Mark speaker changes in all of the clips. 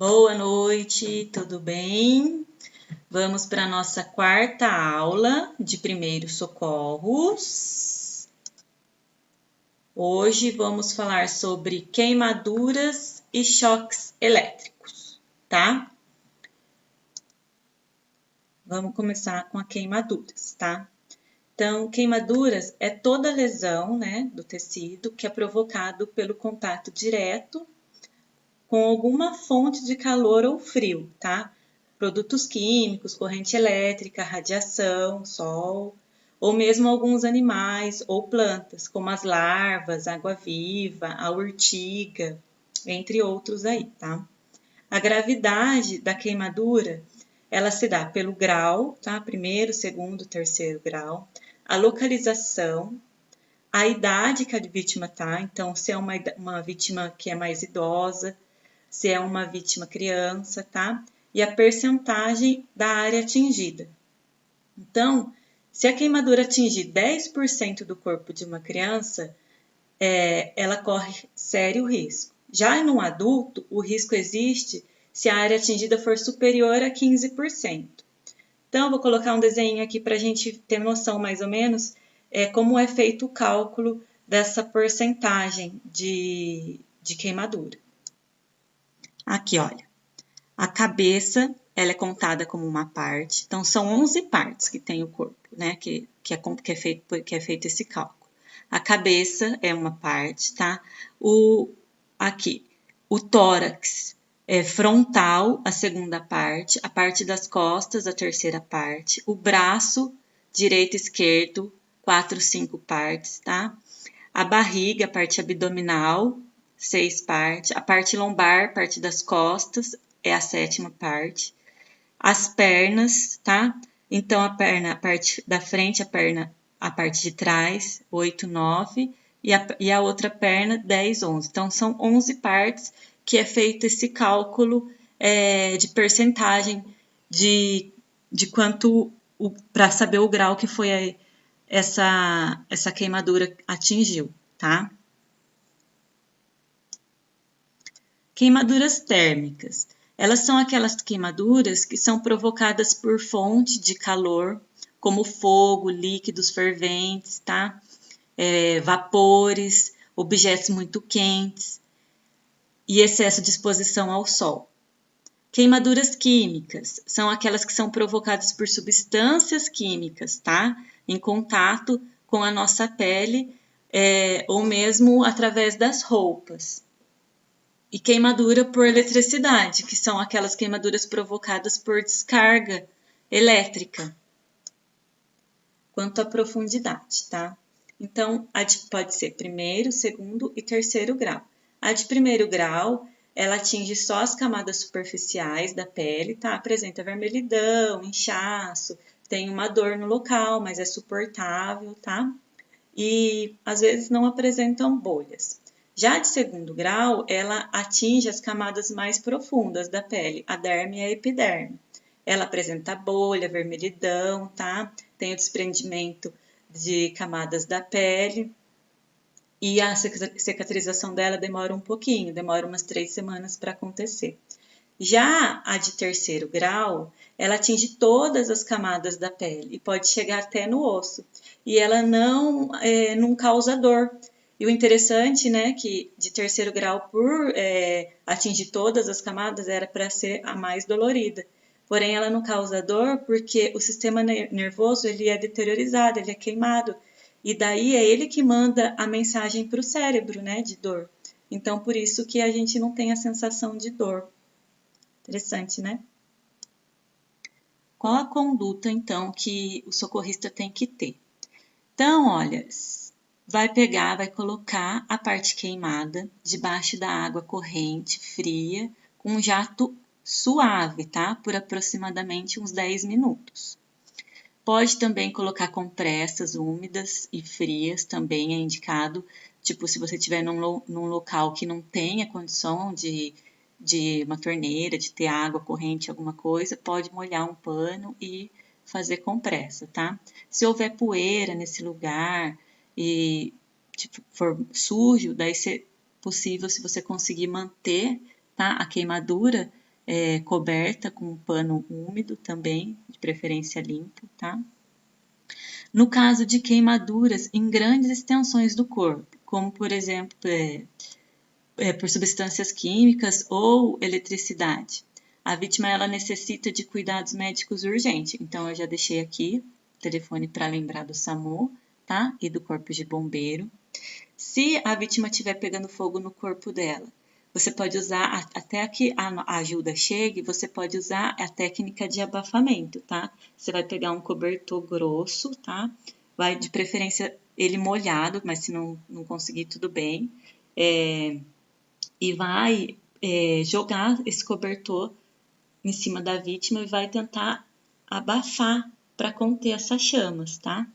Speaker 1: Boa noite, tudo bem? Vamos para a nossa quarta aula de primeiros socorros. Hoje vamos falar sobre queimaduras e choques elétricos, tá? Vamos começar com as queimaduras, tá? Então, queimaduras é toda lesão, né, do tecido que é provocado pelo contato direto com alguma fonte de calor ou frio, tá? Produtos químicos, corrente elétrica, radiação, sol, ou mesmo alguns animais ou plantas, como as larvas, água-viva, a urtiga, entre outros aí, tá? A gravidade da queimadura, ela se dá pelo grau, tá? Primeiro, segundo, terceiro grau, a localização, a idade que a vítima tá, então se é uma vítima que é mais idosa, se é uma vítima criança, tá? E a percentagem da área atingida. Então, se a queimadura atingir 10% do corpo de uma criança, ela corre sério risco. Já no adulto, o risco existe se a área atingida for superior a 15%. Então, eu vou colocar um desenho aqui para a gente ter noção mais ou menos como é feito o cálculo dessa porcentagem de queimadura. Aqui, olha, a cabeça, ela é contada como uma parte, então são 11 partes que tem o corpo, né, que é feito esse cálculo. A cabeça é uma parte, tá? Aqui, o tórax é frontal, a segunda parte, a parte das costas, a terceira parte, o braço, direito e esquerdo, 4, 5 partes, tá? A barriga, a parte abdominal, 6 partes, a parte lombar, parte das costas, é a sétima parte. As pernas, tá? Então, a parte da frente, a parte de trás, 8, 9, e a outra perna, 10, 11. Então, são 11 partes que é feito esse cálculo de percentagem de quanto, para saber o grau que foi essa queimadura atingiu, tá? Queimaduras térmicas. Elas são aquelas queimaduras que são provocadas por fonte de calor, como fogo, líquidos ferventes, tá? Vapores, objetos muito quentes e excesso de exposição ao sol. Queimaduras químicas são aquelas que são provocadas por substâncias químicas, tá? Em contato com a nossa pele ou mesmo através das roupas. E queimadura por eletricidade, que são aquelas queimaduras provocadas por descarga elétrica. Quanto à profundidade, tá? Então, pode ser primeiro, segundo e terceiro grau. A de primeiro grau, ela atinge só as camadas superficiais da pele, tá? Apresenta vermelhidão, inchaço, tem uma dor no local, mas é suportável, tá? E às vezes não apresentam bolhas. Já de segundo grau, ela atinge as camadas mais profundas da pele, a derme e a epiderme. Ela apresenta bolha, vermelhidão, tá? Tem o desprendimento de camadas da pele e a cicatrização dela demora um pouquinho, demora umas 3 semanas para acontecer. Já a de terceiro grau, ela atinge todas as camadas da pele e pode chegar até no osso. E ela não causa dor. E o interessante, né, que de terceiro grau, por atingir todas as camadas, era para ser a mais dolorida. Porém, ela não causa dor porque o sistema nervoso ele é deteriorizado, ele é queimado. E daí é ele que manda a mensagem para o cérebro, né, de dor. Então, por isso que a gente não tem a sensação de dor. Interessante, né? Qual a conduta, então, que o socorrista tem que ter? Então, olha, vai colocar a parte queimada debaixo da água corrente, fria, com um jato suave, tá? Por aproximadamente uns 10 minutos. Pode também colocar compressas úmidas e frias, também é indicado. Tipo, se você estiver num local que não tenha condição de uma torneira, de ter água corrente, alguma coisa, pode molhar um pano e fazer compressa, tá? Se houver poeira nesse lugar e for sujo, daí é possível, se você conseguir manter, tá, a queimadura, coberta com um pano úmido também, de preferência limpo, tá? No caso de queimaduras em grandes extensões do corpo, como por exemplo, por substâncias químicas ou eletricidade, a vítima ela necessita de cuidados médicos urgentes. Então, eu já deixei aqui o telefone para lembrar do SAMU, tá? E do corpo de bombeiro. Se a vítima estiver pegando fogo no corpo dela, você pode usar, até que a ajuda chegue, você pode usar a técnica de abafamento, tá? Você vai pegar um cobertor grosso, tá? Vai, de preferência, ele molhado, mas se não conseguir, tudo bem. E vai jogar esse cobertor em cima da vítima e vai tentar abafar para conter essas chamas, tá?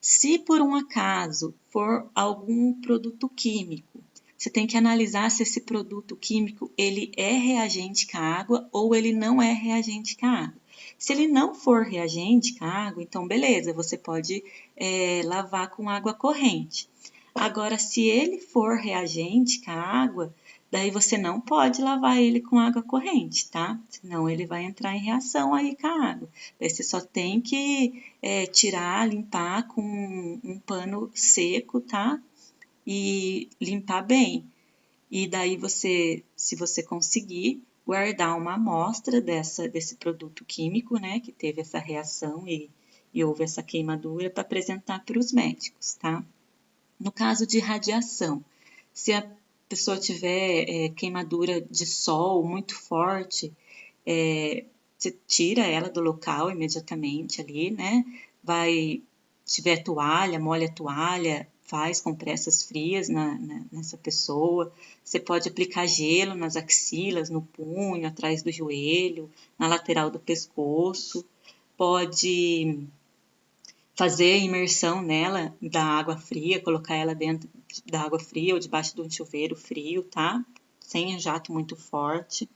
Speaker 1: Se por um acaso for algum produto químico, você tem que analisar se esse produto químico ele é reagente com a água ou ele não é reagente com a água. Se ele não for reagente com a água, então beleza, você pode lavar com água corrente. Agora, se ele for reagente com a água, daí você não pode lavar ele com água corrente, tá? Senão ele vai entrar em reação aí com a água. Daí você só tem que tirar, limpar com um pano seco, tá? E limpar bem. E daí você, se você conseguir, guardar uma amostra desse produto químico, né? Que teve essa reação e houve essa queimadura para apresentar para os médicos, tá? No caso de radiação, se a pessoa tiver queimadura de sol muito forte, você tira ela do local imediatamente ali, né? Se tiver toalha, molha a toalha, faz compressas frias nessa pessoa. Você pode aplicar gelo nas axilas, no punho, atrás do joelho, na lateral do pescoço. Pode fazer imersão nela da água fria, colocar ela dentro da água fria ou debaixo de um chuveiro frio, tá? Sem um jato muito forte.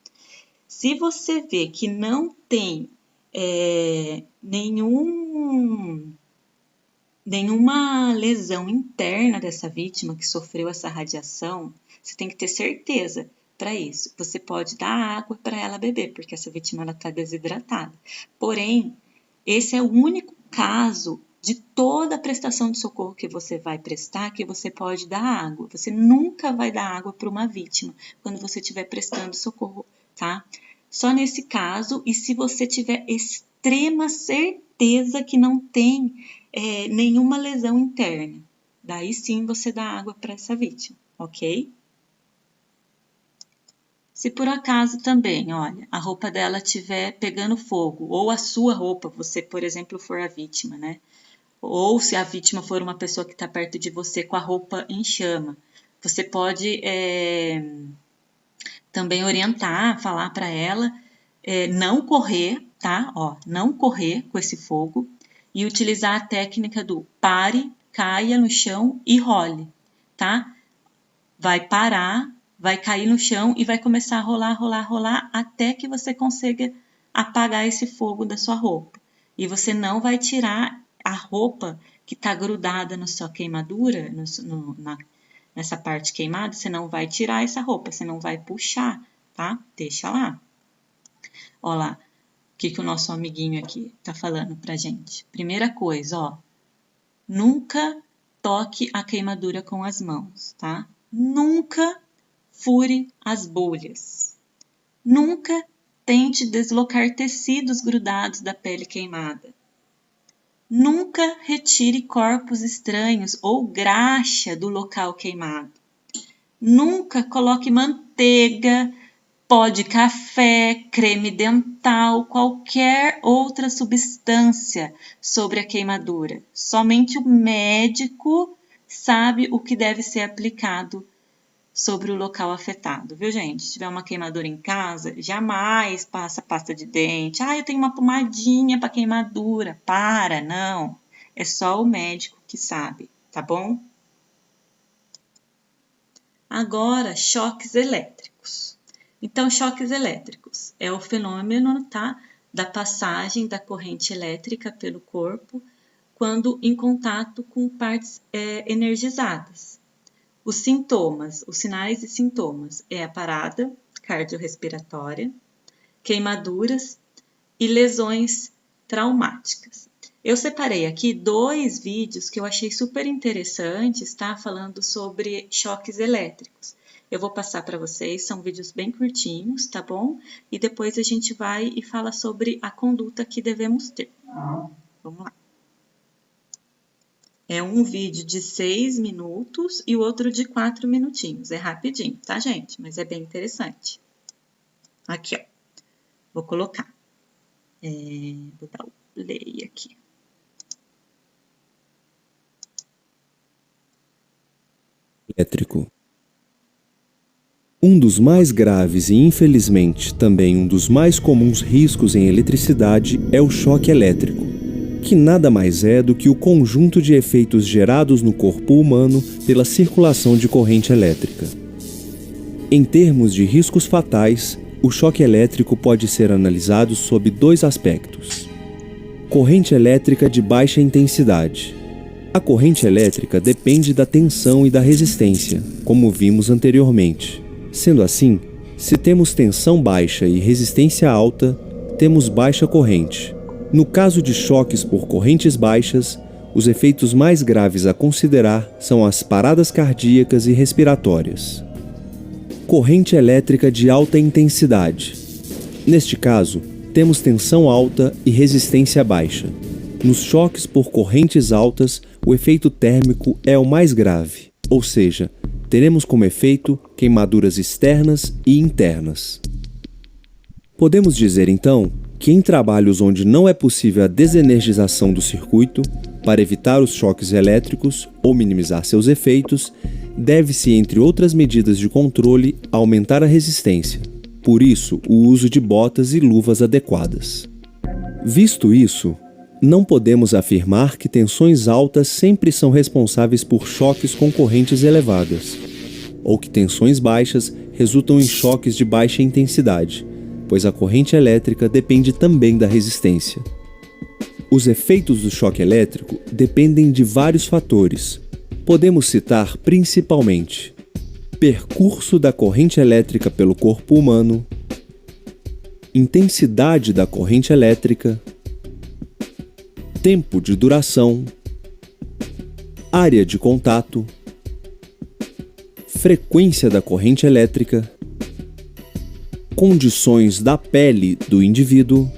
Speaker 1: Se você vê que não tem nenhuma lesão interna dessa vítima que sofreu essa radiação, você tem que ter certeza para isso. Você pode dar água para ela beber, porque essa vítima está desidratada. Porém, esse é o único caso de toda a prestação de socorro que você vai prestar que você pode dar água. Você nunca vai dar água para uma vítima quando você estiver prestando socorro, tá? Só nesse caso e se você tiver extrema certeza que não tem nenhuma lesão interna. Daí sim você dá água para essa vítima, ok? Se por acaso também, olha, a roupa dela estiver pegando fogo, ou a sua roupa, você, por exemplo, for a vítima, né? Ou se a vítima for uma pessoa que está perto de você com a roupa em chama, você pode também orientar, falar para ela não correr, tá? Ó, não correr com esse fogo e utilizar a técnica do pare, caia no chão e role, tá? Vai parar, vai cair no chão e vai começar a rolar, rolar, rolar até que você consiga apagar esse fogo da sua roupa. E você não vai tirar a roupa que está grudada na sua queimadura, nessa parte queimada, você não vai tirar essa roupa, você não vai puxar, tá? Deixa lá. Ó lá, o que o nosso amiguinho aqui tá falando pra gente. Primeira coisa, ó, nunca toque a queimadura com as mãos, tá? Nunca fure as bolhas. Nunca tente deslocar tecidos grudados da pele queimada. Nunca retire corpos estranhos ou graxa do local queimado. Nunca coloque manteiga, pó de café, creme dental, qualquer outra substância sobre a queimadura. Somente o médico sabe o que deve ser aplicado sobre o local afetado, viu, gente? Se tiver uma queimadura em casa, jamais passa pasta de dente. Ah, eu tenho uma pomadinha para queimadura. Não. É só o médico que sabe, tá bom? Agora, choques elétricos. Então, choques elétricos é o fenômeno, tá, da passagem da corrente elétrica pelo corpo quando em contato com partes energizadas. Os sinais e sintomas é a parada, cardiorrespiratória, queimaduras e lesões traumáticas. Eu separei aqui 2 vídeos que eu achei super interessantes, tá? Falando sobre choques elétricos. Eu vou passar para vocês, são vídeos bem curtinhos, tá bom? E depois a gente vai e fala sobre a conduta que devemos ter. Vamos lá. É um vídeo de 6 minutos e o outro de 4 minutinhos. É rapidinho, tá, gente? Mas é bem interessante. Aqui, ó. Vou colocar. Vou dar o play aqui.
Speaker 2: Elétrico. Um dos mais graves e, infelizmente, também um dos mais comuns riscos em eletricidade é o choque elétrico, que nada mais é do que o conjunto de efeitos gerados no corpo humano pela circulação de corrente elétrica. Em termos de riscos fatais, o choque elétrico pode ser analisado sob 2 aspectos. Corrente elétrica de baixa intensidade. A corrente elétrica depende da tensão e da resistência, como vimos anteriormente. Sendo assim, se temos tensão baixa e resistência alta, temos baixa corrente. No caso de choques por correntes baixas, os efeitos mais graves a considerar são as paradas cardíacas e respiratórias. Corrente elétrica de alta intensidade. Neste caso, temos tensão alta e resistência baixa. Nos choques por correntes altas, o efeito térmico é o mais grave, ou seja, teremos como efeito queimaduras externas e internas. Podemos dizer, então, que em trabalhos onde não é possível a desenergização do circuito, para evitar os choques elétricos ou minimizar seus efeitos, deve-se, entre outras medidas de controle, aumentar a resistência. Por isso, o uso de botas e luvas adequadas. Visto isso, não podemos afirmar que tensões altas sempre são responsáveis por choques com correntes elevadas, ou que tensões baixas resultam em choques de baixa intensidade, pois a corrente elétrica depende também da resistência. Os efeitos do choque elétrico dependem de vários fatores. Podemos citar principalmente percurso da corrente elétrica pelo corpo humano, intensidade da corrente elétrica, tempo de duração, área de contato, frequência da corrente elétrica, condições da pele do indivíduo,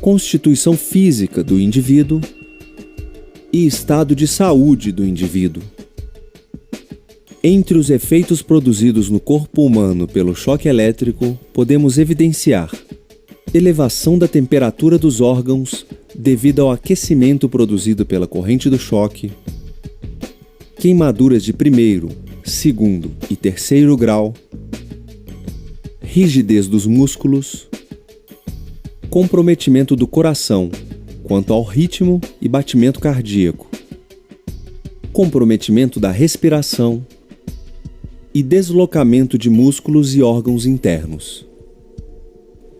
Speaker 2: constituição física do indivíduo e estado de saúde do indivíduo. Entre os efeitos produzidos no corpo humano pelo choque elétrico, podemos evidenciar elevação da temperatura dos órgãos devido ao aquecimento produzido pela corrente do choque, queimaduras de primeiro, segundo e terceiro grau, rigidez dos músculos, comprometimento do coração quanto ao ritmo e batimento cardíaco, comprometimento da respiração e deslocamento de músculos e órgãos internos.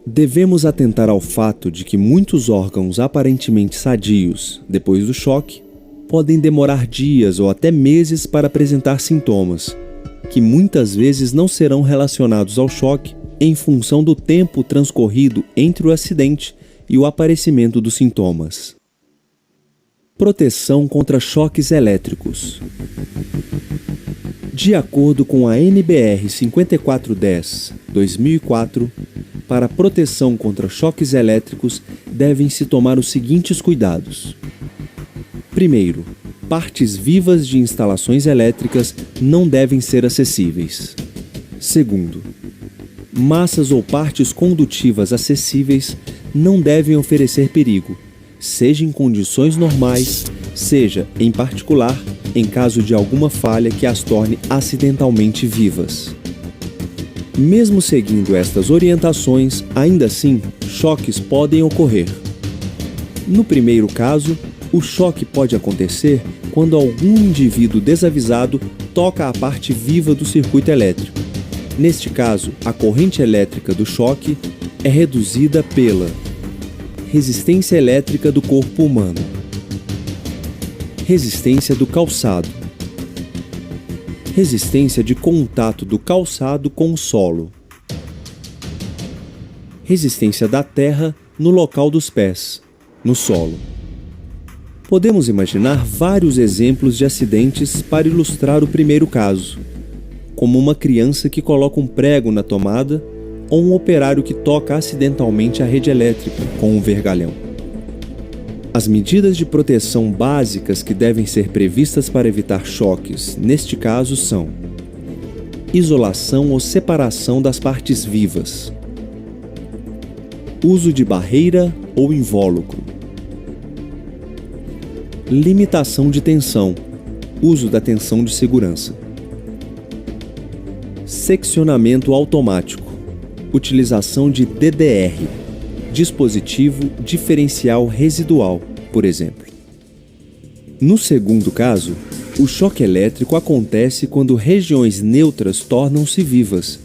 Speaker 2: Devemos atentar ao fato de que muitos órgãos aparentemente sadios, depois do choque, podem demorar dias ou até meses para apresentar sintomas, que muitas vezes não serão relacionados ao choque em função do tempo transcorrido entre o acidente e o aparecimento dos sintomas. Proteção contra choques elétricos. De acordo com a NBR 5410/2004, para proteção contra choques elétricos devem-se tomar os seguintes cuidados. Primeiro, partes vivas de instalações elétricas não devem ser acessíveis. Segundo, massas ou partes condutivas acessíveis não devem oferecer perigo, seja em condições normais, seja, em particular, em caso de alguma falha que as torne acidentalmente vivas. Mesmo seguindo estas orientações, ainda assim, choques podem ocorrer. No primeiro caso, o choque pode acontecer quando algum indivíduo desavisado toca a parte viva do circuito elétrico. Neste caso, a corrente elétrica do choque é reduzida pela resistência elétrica do corpo humano, resistência do calçado, resistência de contato do calçado com o solo, resistência da terra no local dos pés, no solo. Podemos imaginar vários exemplos de acidentes para ilustrar o primeiro caso, como uma criança que coloca um prego na tomada ou um operário que toca acidentalmente a rede elétrica com um vergalhão. As medidas de proteção básicas que devem ser previstas para evitar choques, neste caso, são: isolação ou separação das partes vivas, uso de barreira ou invólucro, limitação de tensão, uso da tensão de segurança, seccionamento automático, utilização de DDR, dispositivo diferencial residual, por exemplo. No segundo caso, o choque elétrico acontece quando regiões neutras tornam-se vivas,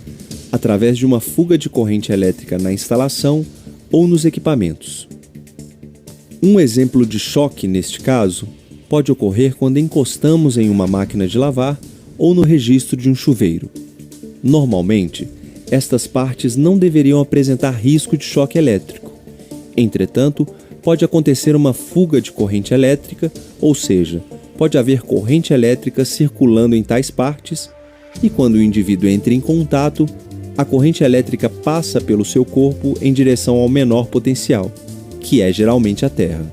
Speaker 2: através de uma fuga de corrente elétrica na instalação ou nos equipamentos. Um exemplo de choque neste caso pode ocorrer quando encostamos em uma máquina de lavar ou no registro de um chuveiro. Normalmente, estas partes não deveriam apresentar risco de choque elétrico. Entretanto, pode acontecer uma fuga de corrente elétrica, ou seja, pode haver corrente elétrica circulando em tais partes e quando o indivíduo entra em contato, a corrente elétrica passa pelo seu corpo em direção ao menor potencial, que é geralmente a terra.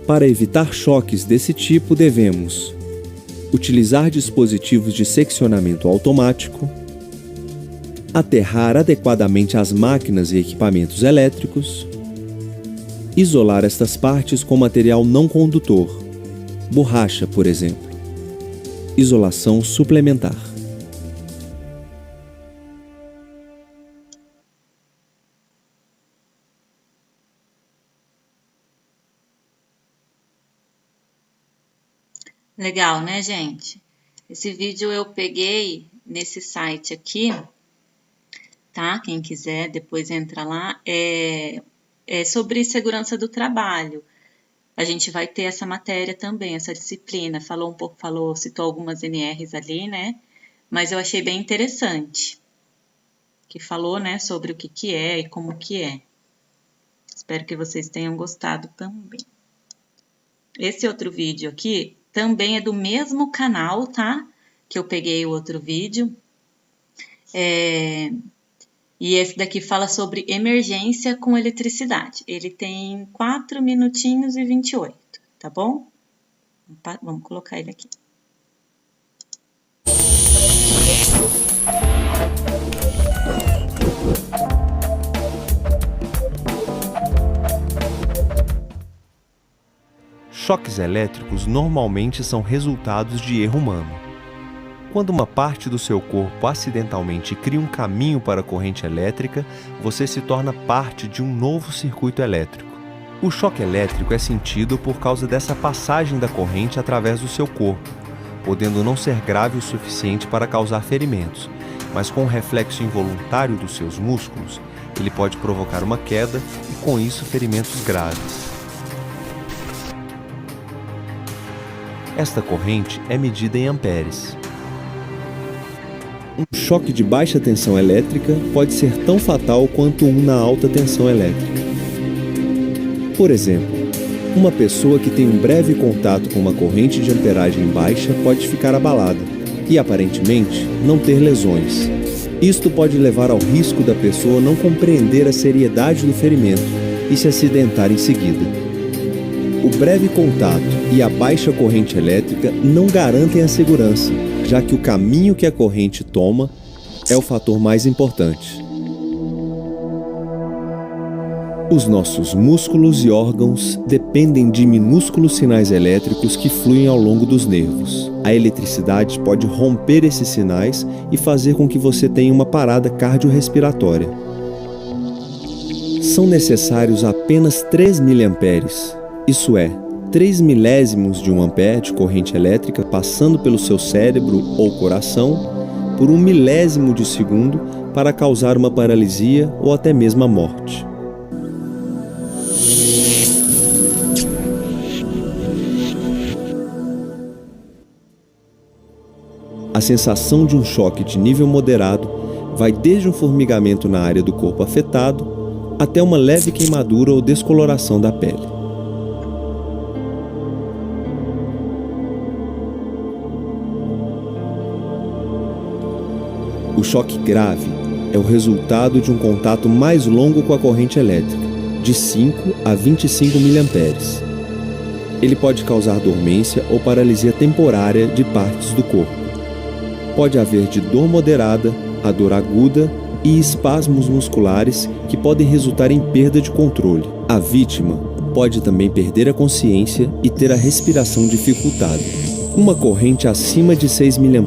Speaker 2: Para evitar choques desse tipo, devemos utilizar dispositivos de seccionamento automático, aterrar adequadamente as máquinas e equipamentos elétricos, isolar estas partes com material não condutor, borracha, por exemplo, isolação suplementar.
Speaker 1: Legal, né, gente? Esse vídeo eu peguei nesse site aqui, tá? Quem quiser, depois entra lá. É sobre segurança do trabalho. A gente vai ter essa matéria também, essa disciplina. Citou algumas NRs ali, né? Mas eu achei bem interessante. Que falou, né, sobre o que é e como que é. Espero que vocês tenham gostado também. Esse outro vídeo aqui também é do mesmo canal, tá? Que eu peguei o outro vídeo. E esse daqui fala sobre emergência com eletricidade. Ele tem 4 minutinhos e 28, tá bom? Vamos colocar ele aqui.
Speaker 2: Choques elétricos normalmente são resultados de erro humano. Quando uma parte do seu corpo acidentalmente cria um caminho para a corrente elétrica, você se torna parte de um novo circuito elétrico. O choque elétrico é sentido por causa dessa passagem da corrente através do seu corpo, podendo não ser grave o suficiente para causar ferimentos, mas com o reflexo involuntário dos seus músculos, ele pode provocar uma queda e, com isso, ferimentos graves. Esta corrente é medida em amperes. Um choque de baixa tensão elétrica pode ser tão fatal quanto um na alta tensão elétrica. Por exemplo, uma pessoa que tem um breve contato com uma corrente de amperagem baixa pode ficar abalada e, aparentemente, não ter lesões. Isto pode levar ao risco da pessoa não compreender a seriedade do ferimento e se acidentar em seguida. O breve contato e a baixa corrente elétrica não garantem a segurança, já que o caminho que a corrente toma é o fator mais importante. Os nossos músculos e órgãos dependem de minúsculos sinais elétricos que fluem ao longo dos nervos. A eletricidade pode romper esses sinais e fazer com que você tenha uma parada cardiorrespiratória. São necessários apenas 3 miliamperes. Isso é, 3 milésimos de 1 ampere de corrente elétrica passando pelo seu cérebro ou coração por 1 milésimo de segundo para causar uma paralisia ou até mesmo a morte. A sensação de um choque de nível moderado vai desde um formigamento na área do corpo afetado até uma leve queimadura ou descoloração da pele. O choque grave é o resultado de um contato mais longo com a corrente elétrica, de 5 a 25 mA. Ele pode causar dormência ou paralisia temporária de partes do corpo. Pode haver de dor moderada a dor aguda e espasmos musculares que podem resultar em perda de controle. A vítima pode também perder a consciência e ter a respiração dificultada. Uma corrente acima de 6 mA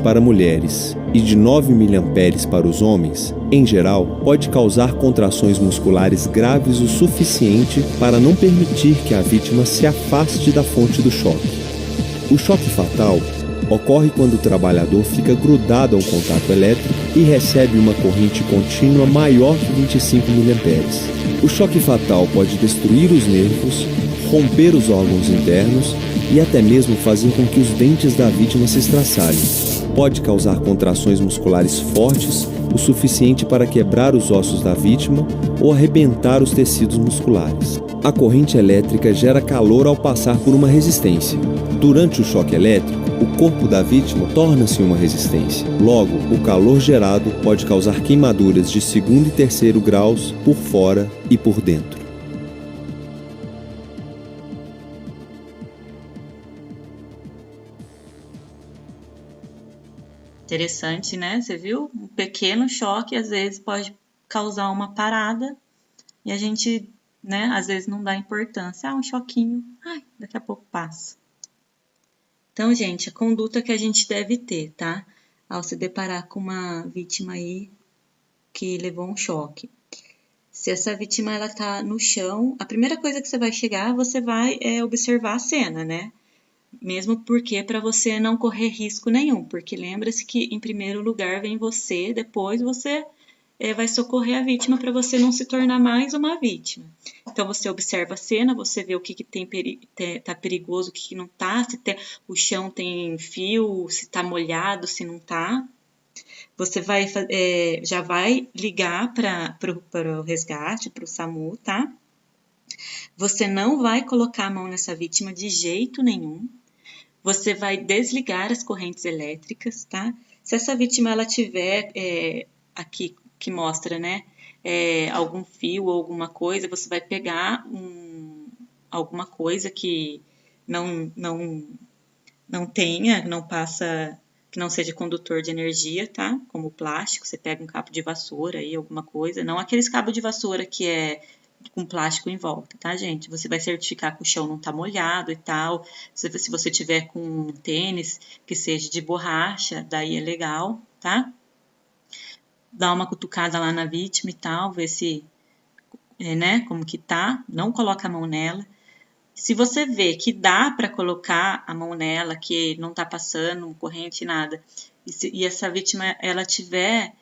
Speaker 2: para mulheres e de 9 mA para os homens, em geral, pode causar contrações musculares graves o suficiente para não permitir que a vítima se afaste da fonte do choque. O choque fatal ocorre quando o trabalhador fica grudado ao contato elétrico e recebe uma corrente contínua maior que 25 mA. O choque fatal pode destruir os nervos, romper os órgãos internos e até mesmo fazer com que os dentes da vítima se estraçalhem. Pode causar contrações musculares fortes o suficiente para quebrar os ossos da vítima ou arrebentar os tecidos musculares. A corrente elétrica gera calor ao passar por uma resistência. Durante o choque elétrico, o corpo da vítima torna-se uma resistência. Logo, o calor gerado pode causar queimaduras de 2º e 3º graus por fora e por dentro.
Speaker 1: Interessante, né? Você viu? Um pequeno choque às vezes pode causar uma parada e a gente, né, às vezes não dá importância. Um choquinho, daqui a pouco passa. Então, gente, a conduta que a gente deve ter, tá? Ao se deparar com uma vítima aí que levou um choque. Se essa vítima, ela tá no chão, a primeira coisa que você vai chegar, você vai observar a cena, né? Mesmo porque para você não correr risco nenhum, porque lembra-se que em primeiro lugar vem você, depois você vai socorrer a vítima para você não se tornar mais uma vítima. Então você observa a cena, você vê o que tá perigoso, o que não tá, se o chão tem fio, se tá molhado, se não tá. Você já vai ligar para o resgate, para o SAMU, tá? Você não vai colocar a mão nessa vítima de jeito nenhum. Você vai desligar as correntes elétricas, tá? Se essa vítima ela tiver aqui que mostra, né, algum fio ou alguma coisa, você vai pegar alguma coisa que não tenha, não passa, que não seja condutor de energia, tá? Como plástico, você pega um cabo de vassoura aí, alguma coisa, não aqueles cabos de vassoura que é com plástico em volta, tá, gente? Você vai certificar que o chão não tá molhado e tal. Se você tiver com um tênis que seja de borracha, daí é legal, tá? Dá uma cutucada lá na vítima e tal, ver se, né, como que tá. Não coloca a mão nela. Se você vê que dá para colocar a mão nela, que não tá passando corrente, nada, e essa vítima, ela tiver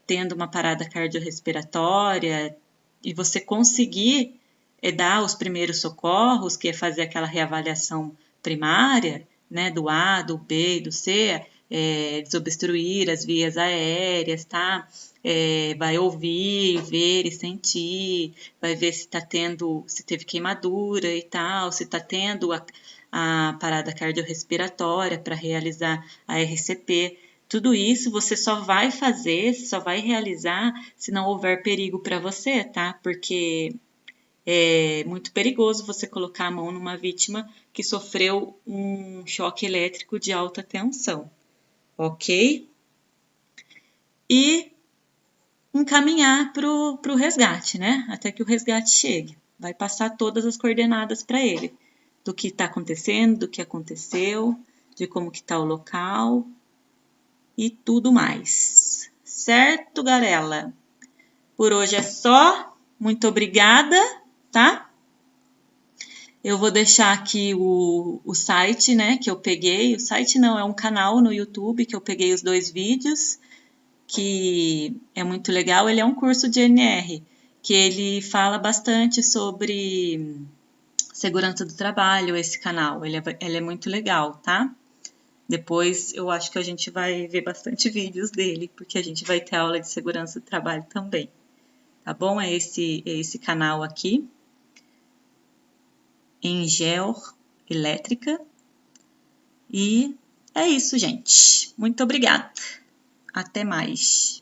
Speaker 1: tendo uma parada cardiorrespiratória, e você conseguir dar os primeiros socorros, que é fazer aquela reavaliação primária, né, do A, do B e do C, desobstruir as vias aéreas, tá? Vai ouvir, ver e sentir, vai ver se teve queimadura e tal, se tá tendo a parada cardiorrespiratória para realizar a RCP. Tudo isso você só vai realizar se não houver perigo para você, tá? Porque é muito perigoso você colocar a mão numa vítima que sofreu um choque elétrico de alta tensão, ok? E encaminhar para o resgate, né? Até que o resgate chegue. Vai passar todas as coordenadas para ele, do que está acontecendo, do que aconteceu, de como que está o local e tudo mais. Certo, galera? Por hoje é só. Muito obrigada, tá? Eu vou deixar aqui o site, né, que eu peguei. O site não, é um canal no YouTube que eu peguei os 2 vídeos, que é muito legal. Ele é um curso de NR, que ele fala bastante sobre segurança do trabalho, esse canal. Ele é muito legal, tá? Depois eu acho que a gente vai ver bastante vídeos dele, porque a gente vai ter aula de segurança do trabalho também. tá bom? É esse canal aqui, Engel Elétrica. E é isso, gente. Muito obrigada. Até mais.